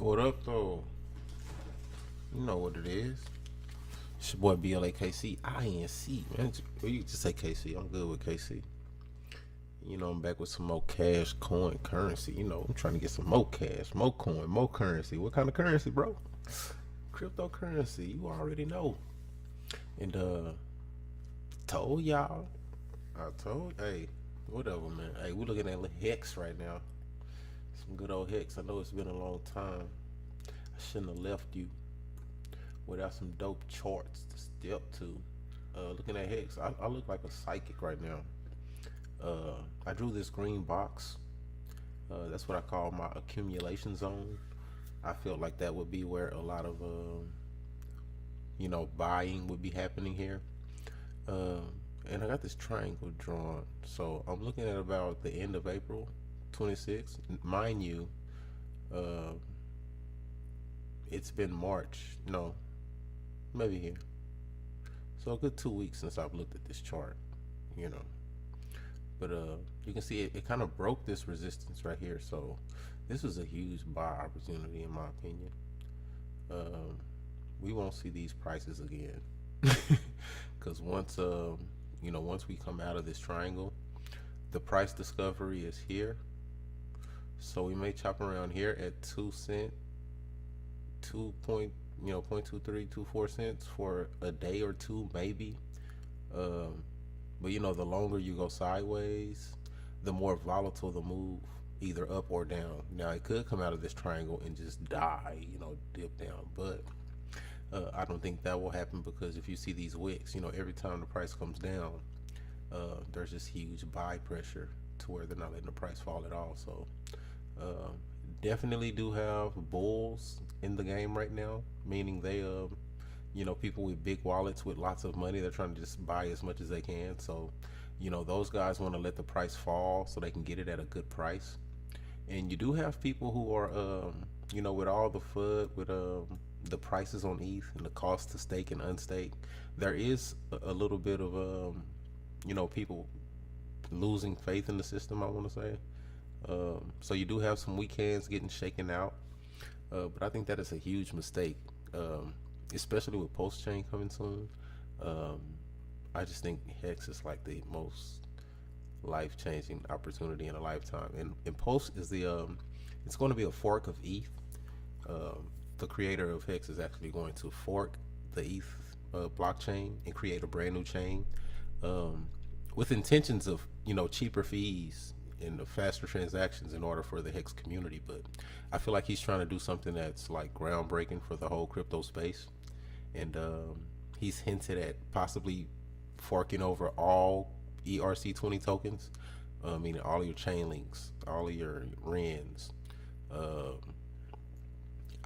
What up, though? You know what it is. It's your boy BLAKC, INC, man. Or you can just say KC. I'm good with KC. I'm back with some more cash, coin, currency. I'm trying to get some more cash, more coin, more currency. What kind of currency, bro? Cryptocurrency. You already know. And told y'all. Hey, whatever, man. Hey, we're looking at HEX right now. Some good old HEX. I know it's been a long time. I shouldn't have left you without some dope charts to step to. Looking at HEX, I look like a psychic right now. I drew this green box. That's what I call my accumulation zone. I feel like that would be where a lot of buying would be happening here. Uh, and I got this triangle drawn, so I'm looking at about the end of April 26th. Mind you, uh, it's been March. No, maybe here. So a good 2 weeks since I've looked at this chart. You know, but you can see it kind of broke this resistance right here. So this is a huge buy opportunity in my opinion. Um, we won't see these prices again because once we come out of this triangle, the price discovery is here. So we may chop around here at 2 cent, 2 point, 0.2324 cents for a day or two maybe. Um, but the longer you go sideways, the more volatile the move, either up or down. Now it could come out of this triangle and just die, dip down. But I don't think that will happen because if you see these wicks, every time the price comes down, there's this huge buy pressure to where they're not letting the price fall at all. So uh, definitely do have bulls in the game right now, meaning people with big wallets with lots of money, they're trying to just buy as much as they can. So, those guys want to let the price fall so they can get it at a good price. And you do have people who are, with all the FUD, with the prices on ETH and the cost to stake and unstake, there is a little bit of, people losing faith in the system, I want to say. So you do have some weak hands getting shaken out. But I think that is a huge mistake, especially with post chain coming soon. Um, I just think Hex is like the most life changing opportunity in a lifetime. And post is it's going to be a fork of ETH. The creator of Hex is actually going to fork the ETH blockchain and create a brand new chain, um, with intentions of cheaper fees and the faster transactions in order for the Hex community. But I feel like he's trying to do something that's like groundbreaking for the whole crypto space, and he's hinted at possibly forking over all ERC20 tokens, meaning all of your chain links, all of your RENs, um,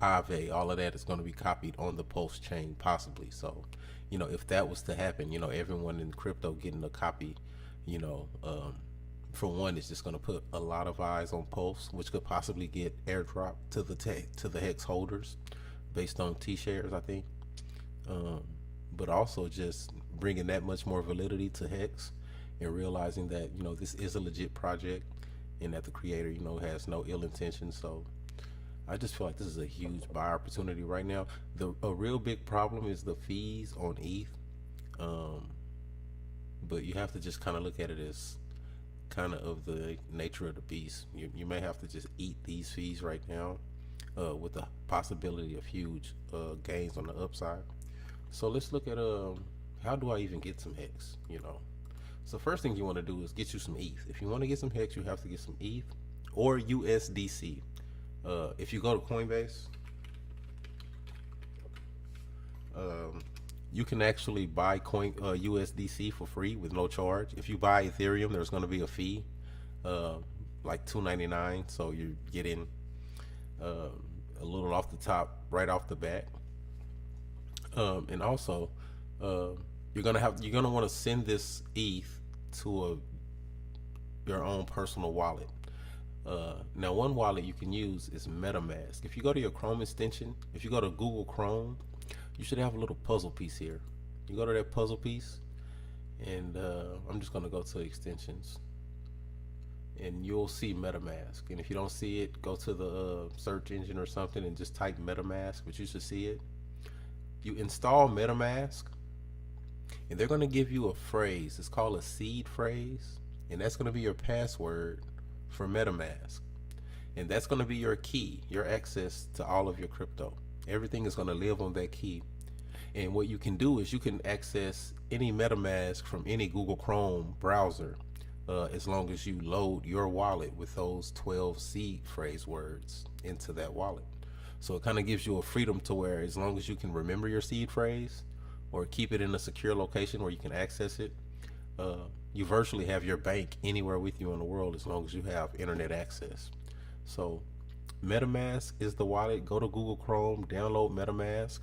Aave, all of that is going to be copied on the Pulse chain, possibly. So, if that was to happen, everyone in crypto getting a copy, you know, um, for one, it's just going to put a lot of eyes on Pulse, which could possibly get airdrop to the Hex holders based on T shares, I think. Um, but also just bringing that much more validity to Hex and realizing that this is a legit project and that the creator has no ill intention. So I just feel like this is a huge buy opportunity right now. A real big problem is the fees on ETH, um, but you have to just kind of look at it as kind of the nature of the beast. You may have to just eat these fees right now, with the possibility of huge gains on the upside. So let's look at how do I even get some Hex? So first thing you want to do is get you some ETH. If you want to get some Hex, you have to get some ETH or USDC. If you go to Coinbase, um, you can actually buy coin USDC for free with no charge. If you buy Ethereum, there's going to be a fee, uh, like 2.99. So you're getting uh, a little off the top, right off the bat. And also, uh, you're gonna want to send this ETH to your own personal wallet. Now, one wallet you can use is MetaMask. If you go to your Chrome extension, if you go to Google Chrome, you should have a little puzzle piece here. You go to that puzzle piece, and I'm just gonna go to extensions, and you'll see MetaMask. And if you don't see it, go to the search engine or something and just type MetaMask, but you should see it. You install MetaMask, and they're going to give you a phrase. It's called a seed phrase, and that's going to be your password for MetaMask. And that's going to be your key, your access to all of your crypto. Everything is going to live on that key. And what you can do is you can access any MetaMask from any Google Chrome browser, as long as you load your wallet with those 12 seed phrase words into that wallet. So it kind of gives you a freedom to where, as long as you can remember your seed phrase or keep it in a secure location where you can access it, uh, you virtually have your bank anywhere with you in the world as long as you have internet access. So MetaMask is the wallet. Go to Google Chrome, download MetaMask.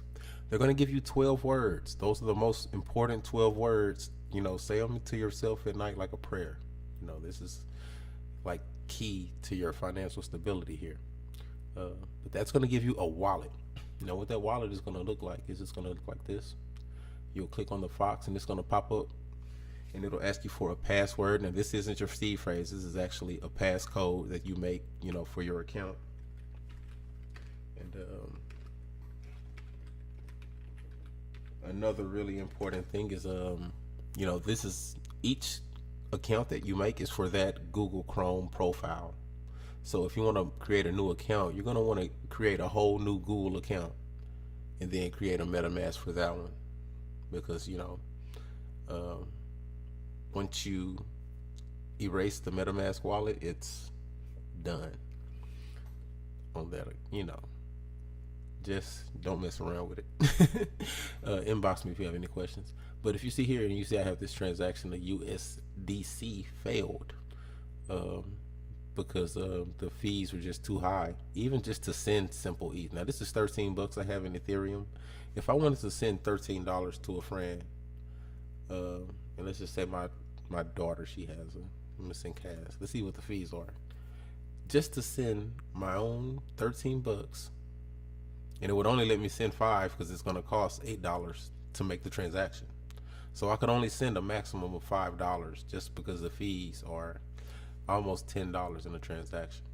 They're going to give you 12 words. Those are the most important 12 words. Say them to yourself at night like a prayer. This is like key to your financial stability here. But that's going to give you a wallet. What that wallet is going to look like is it's going to look like this. You'll click on the Fox and it's going to pop up and it'll ask you for a password. Now, this isn't your seed phrase. This is actually a passcode that you make, for your account. And another really important thing is, this is each account that you make is for that Google Chrome profile. So if you want to create a new account, you're going to want to create a whole new Google account and then create a MetaMask for that one. Because, um, once you erase the MetaMask wallet, it's done on that, just don't mess around with it. Inbox me if you have any questions. But if you see here and you see I have this transaction, the USDC failed, because the fees were just too high, even just to send simple ETH. Now this is $13 I have in Ethereum. If I wanted to send $13 to a friend, and let's just say my daughter, she has a missing cash. Let's see what the fees are. Just to send my own $13, and it would only let me send 5 because it's going to cost $8 to make the transaction. So I could only send a maximum of $5 just because the fees are almost $10 in a transaction.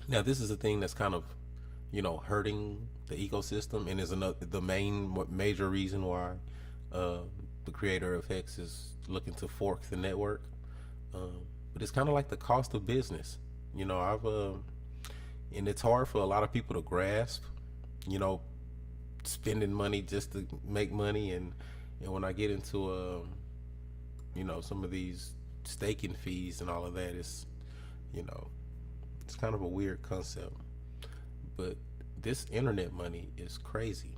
Now this is a thing that's kind of, hurting the ecosystem, and is the major reason why the creator of HEX is looking to fork the network. But it's kind of like the cost of business. And it's hard for a lot of people to grasp, spending money just to make money. And when I get into, some of these staking fees and all of that, it's kind of a weird concept. But this internet money is crazy.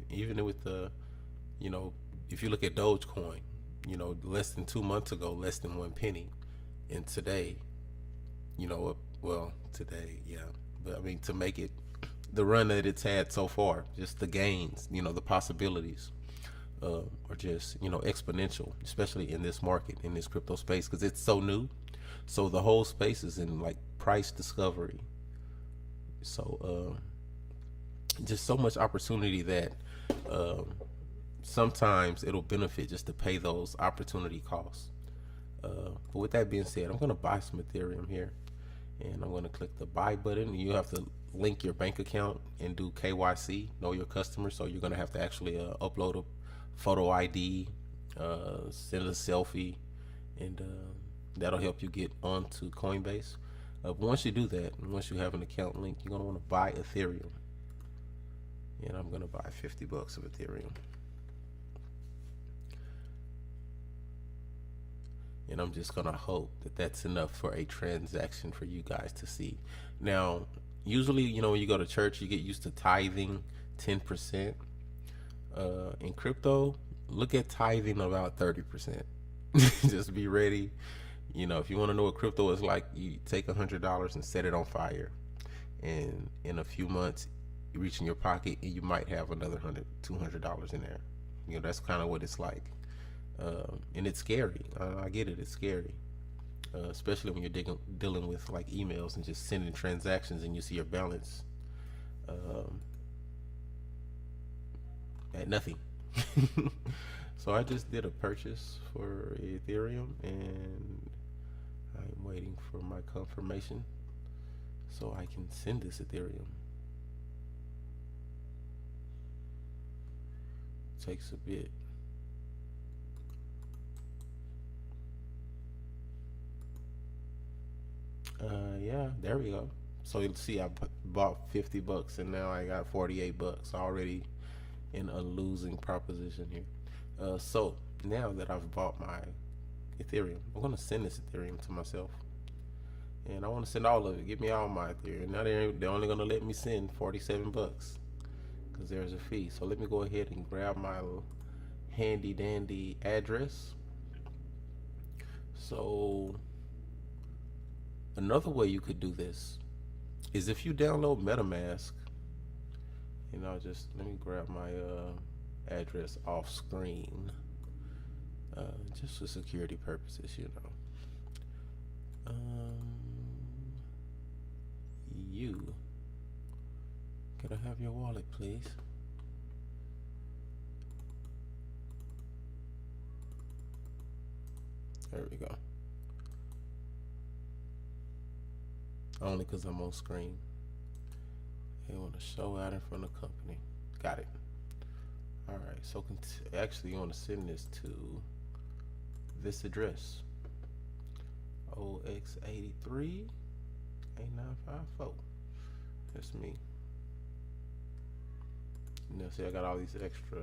Even with the, if you look at Dogecoin, less than 2 months ago, less than 1 penny. And today, today, yeah. But I mean, to make it the run that it's had so far, just the gains, the possibilities are just, exponential, especially in this market, in this crypto space, because it's so new. So the whole space is in like price discovery. So just so much opportunity that sometimes it'll benefit just to pay those opportunity costs. But with that being said, I'm going to buy some Ethereum here, and I'm going to click the buy button. You have to link your bank account and do KYC, know your customer. So you're going to have to actually upload a photo ID, send a selfie, and that'll help you get onto Coinbase. But once you do that, and once you have an account link, you're going to want to buy Ethereum. And I'm going to buy $50 of Ethereum. And I'm just going to hope that that's enough for a transaction for you guys to see. Now, usually, when you go to church, you get used to tithing 10%. In crypto, look at tithing about 30%. Just be ready. If you want to know what crypto is like, you take $100 and set it on fire. And in a few months, you reach in your pocket and you might have another $200 in there. That's kind of what it's like. And it's scary. I get it. It's scary. Especially when you're dealing with like emails and just sending transactions and you see your balance at nothing. So I just did a purchase for Ethereum, and I I'm waiting for my confirmation so I can send this Ethereum. Takes a bit. Yeah, there we go. So you'll see I bought 50 bucks and now I got 48 bucks already in a losing proposition here. So now that I've bought my Ethereum, I'm gonna send this Ethereum to myself, and I want to send all of it. Give me all my Ethereum. Now they're only gonna let me send 47 bucks because there's a fee. So let me go ahead and grab my handy dandy address. So another way you could do this is if you download MetaMask, and I'll just let me grab my address off screen, just for security purposes, you know. You can I have your wallet, please? There we go. Only because I'm on screen. They want to show out in front of company. Got it. All right. So actually, you want to send this to this address: OX83 8954. That's me. Now see, I got all these extra.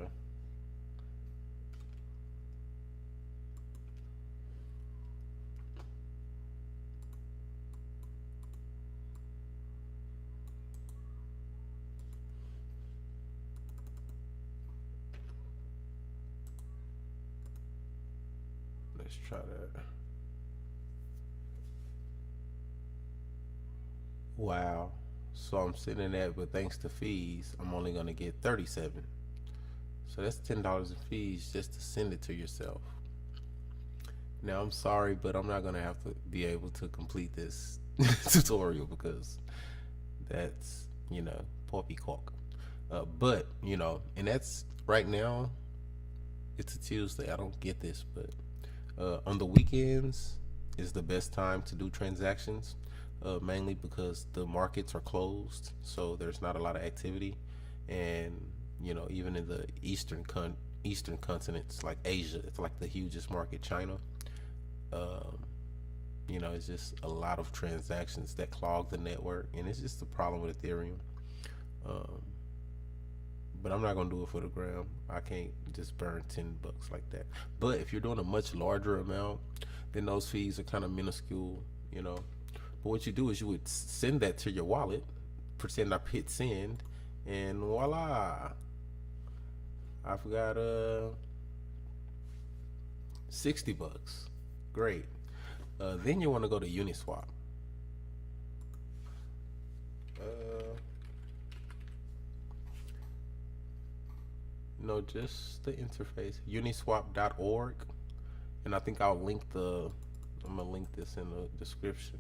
Let's try that. Wow. So I'm sitting at, but thanks to fees, I'm only gonna get 37. So that's $10 in fees just to send it to yourself. Now I'm sorry, but I'm not gonna have to be able to complete this tutorial because that's, you know, poppycock. But you know, and that's right now. It's a Tuesday. I don't get this, but on the weekends is the best time to do transactions, mainly because the markets are closed, so there's not a lot of activity, and you know, even in the eastern continents like Asia, it's like the hugest market, China. Um, you know, it's just a lot of transactions that clog the network, and it's just the problem with Ethereum. Um, but I'm not gonna do it for the gram. I can't just burn 10 bucks like that. But if you're doing a much larger amount, then those fees are kind of minuscule, you know. But what you do is you would send that to your wallet, pretend I hit send, and voila, I've got 60 bucks. Great. Then you want to go to Uniswap. Uh, no, just the interface, uniswap.org, and I think I'm gonna link this in the description,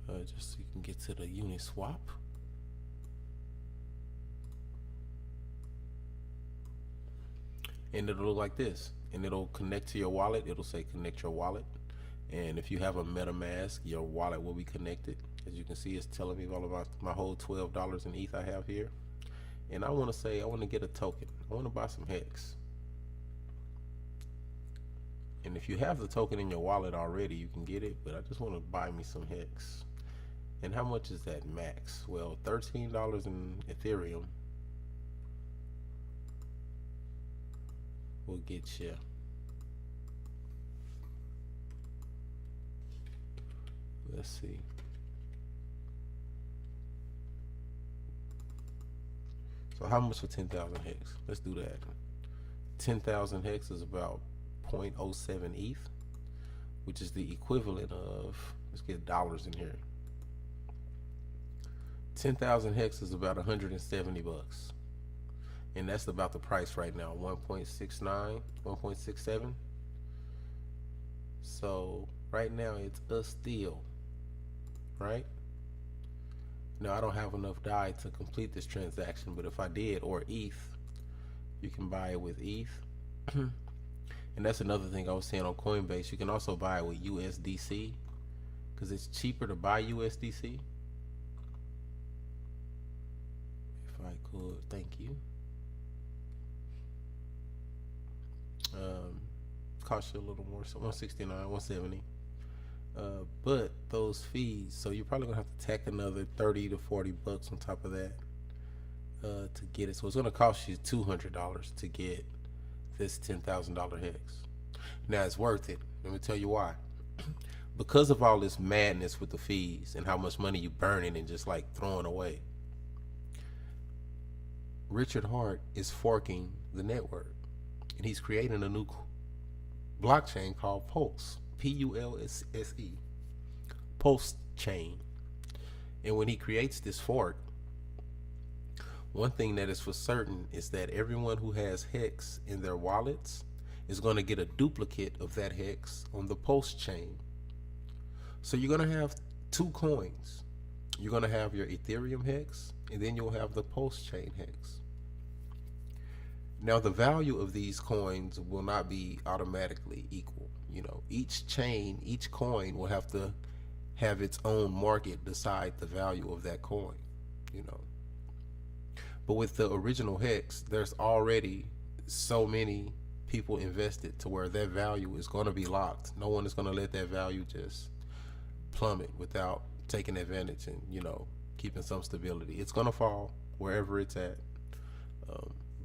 just so you can get to the Uniswap. And it'll look like this, and it'll connect to your wallet. It'll say connect your wallet, and if you have a MetaMask, your wallet will be connected. As you can see, it's telling me all about my whole $12 in ETH I have here. And I want to say I want to get a token. I want to buy some HEX. And if you have the token in your wallet already, you can get it, but I just want to buy me some HEX. And how much is that max? Well, $13 in Ethereum will get you. Let's see. So how much for 10,000 hex? Let's do that. 10,000 hex is about 0.07 ETH, which is the equivalent of, let's get dollars in here. 10,000 hex is about 170 bucks. And that's about the price right now, 1.69, 1.67. So right now it's a steal, right? Now I don't have enough DAI to complete this transaction, but if I did, or ETH, you can buy it with ETH. And that's another thing I was saying on Coinbase. You can also buy it with USDC because it's cheaper to buy USDC. If I could, thank you. Um, Cost you a little more, so 169, 170. But those fees, so you're probably gonna have to tack another 30 to 40 bucks on top of that to get it. So it's gonna cost you $200 to get this $10,000 hex. Now it's worth it. Let me tell you why. Because of all this madness with the fees and how much money you burning and just like throwing away, Richard Hart is forking the network, and he's creating a new blockchain called Pulse, Pulse, Pulse chain. And when he creates this fork, one thing that is for certain is that everyone who has HEX in their wallets is going to get a duplicate of that HEX on the Pulse chain. So you're going to have two coins. You're going to have your Ethereum HEX, and then you'll have the Pulse chain HEX. Now the value of these coins will not be automatically equal. You know, each chain, each coin will have to have its own market decide the value of that coin, you know. But with the original HEX, there's already so many people invested to where that value is going to be locked. No one is going to let that value just plummet without taking advantage and, you know, keeping some stability. It's going to fall wherever it's at.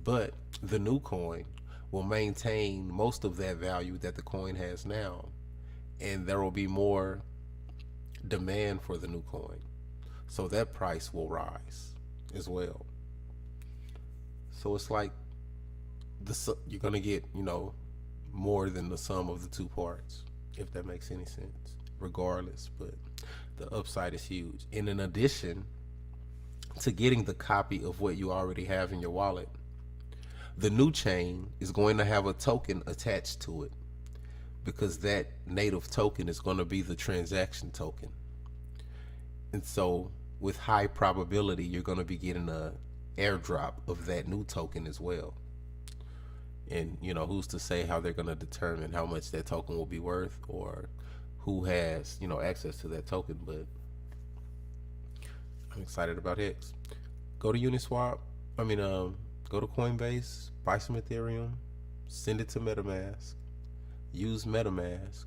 But the new coin will maintain most of that value that the coin has now, and there will be more demand for the new coin, so that price will rise as well. So it's like you're gonna get, you know, more than the sum of the two parts, if that makes any sense, regardless. But the upside is huge. And in addition to getting the copy of what you already have in your wallet, the new chain is going to have a token attached to it, because that native token is going to be the transaction token. And so with high probability, you're going to be getting a airdrop of that new token as well. And, you know, who's to say how they're going to determine how much that token will be worth, or who has, you know, access to that token. But I'm excited about HEX. Go to Uniswap. Go to Coinbase, buy some Ethereum, send it to MetaMask, use MetaMask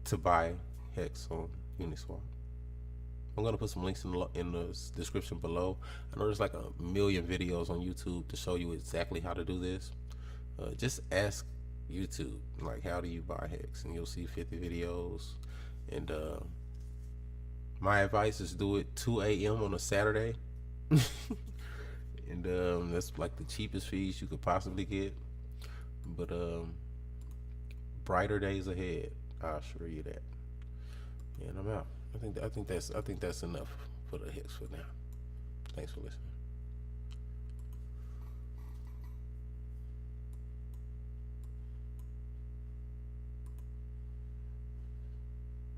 to buy HEX on Uniswap. I'm gonna put some links in the description below. I know there's like a million videos on YouTube to show you exactly how to do this. Just ask YouTube, like, how do you buy HEX, and you'll see 50 videos. And my advice is do it 2 a.m. on a Saturday. And that's like the cheapest fees you could possibly get. But brighter days ahead, I'll assure you that. And I'm out. I think that's enough for the HEX for now. Thanks for listening.